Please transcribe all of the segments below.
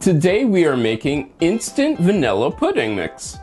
Today we are making instant vanilla pudding mix.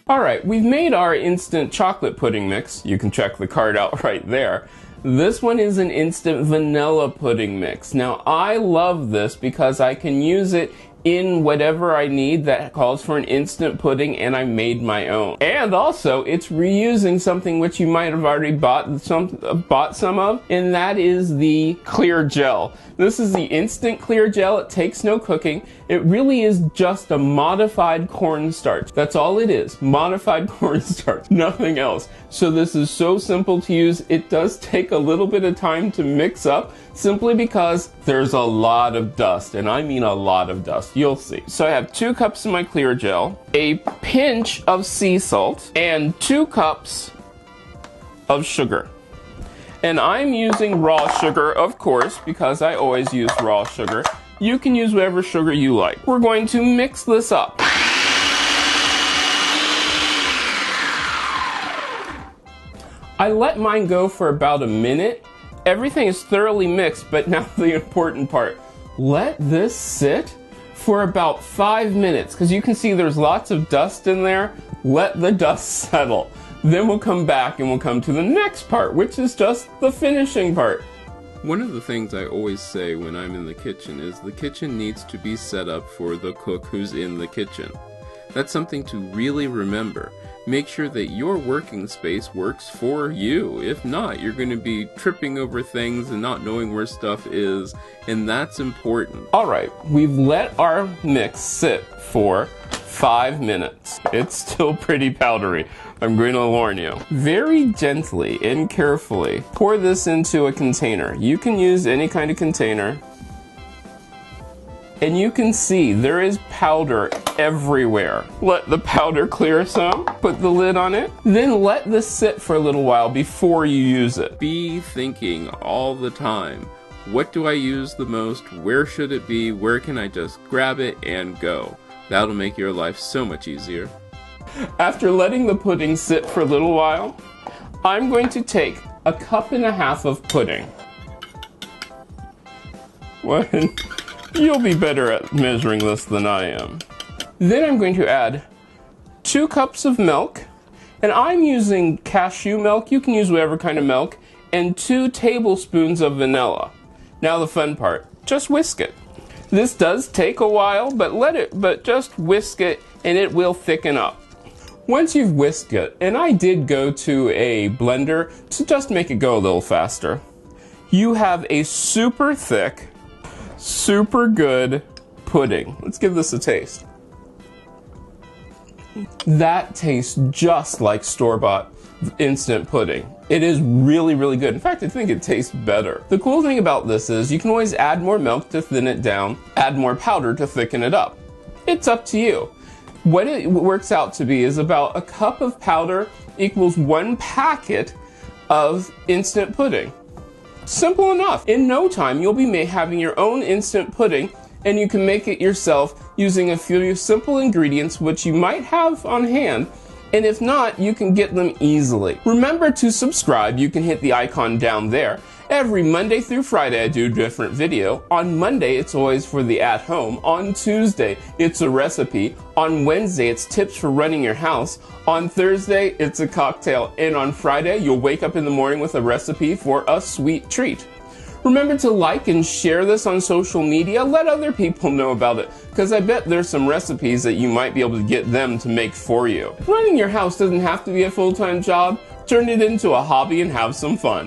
Alright, we've made our instant chocolate pudding mix. You can check the card out right there. This one is an instant vanilla pudding mix. Now I love this because I can use it in whatever I need that calls for an instant pudding, and I made my own. And also, it's reusing something which you might have already bought some of, and that is the clear gel. This is the instant clear gel. It takes no cooking. It really is just a modified cornstarch. That's all it is, modified cornstarch, nothing else. So this is so simple to use. It does take a little bit of time to mix up, simply because there's a lot of dust, and I mean a lot of dust. You'll see. So I have 2 cups of my clear gel, a pinch of sea salt, and 2 cups of sugar. And I'm using raw sugar, of course, because I always use raw sugar. You can use whatever sugar you like. We're going to mix this up. I let mine go for about a minute. Everything is thoroughly mixed, but now the important part. Let this sit for about 5 minutes, because you can see there's lots of dust in there. Let the dust settle. Then we'll come back and we'll come to the next part, which is just the finishing part. One of the things I always say when I'm in the kitchen is the kitchen needs to be set up for the cook who's in the kitchen. That's something to really remember. Make sure that your working space works for you. If not, you're going to be tripping over things and not knowing where stuff is, and that's important. Alright, we've let our mix sit for 5 minutes. It's still pretty powdery, I'm going to warn you. Very gently and carefully pour this into a container. You can use any kind of container. And you can see there is powder everywhere. Let the powder clear some, put the lid on it, then let this sit for a little while before you use it. Be thinking all the time, what do I use the most? Where should it be? Where can I just grab it and go? That'll make your life so much easier. After letting the pudding sit for a little while, I'm going to take 1.5 cups of pudding. What? You'll be better at measuring this than I am. Then I'm going to add 2 cups of milk, and I'm using cashew milk. You can use whatever kind of milk, and 2 tablespoons of vanilla. Now the fun part, just whisk it. This does take a while, but just whisk it and it will thicken up. Once you've whisked it, and I did go to a blender to just make it go a little faster, you have a super thick, super good pudding. Let's give this a taste. That tastes just like store-bought instant pudding. It is really, really good. In fact, I think it tastes better. The cool thing about this is you can always add more milk to thin it down, add more powder to thicken it up. It's up to you. What it works out to be is about 1 cup of powder equals 1 packet of instant pudding. Simple enough. In no time, you'll be having your own instant pudding, and you can make it yourself using a few simple ingredients which you might have on hand, and if not, you can get them easily. Remember to subscribe. You can hit the icon down there. Every Monday through Friday I do a different video. On Monday it's always for the at home. On Tuesday it's a recipe. On Wednesday it's tips for running your house. On Thursday it's a cocktail. And on Friday you'll wake up in the morning with a recipe for a sweet treat. Remember to like and share this on social media. Let other people know about it, because I bet there's some recipes that you might be able to get them to make for you. Running your house doesn't have to be a full-time job. Turn it into a hobby and have some fun.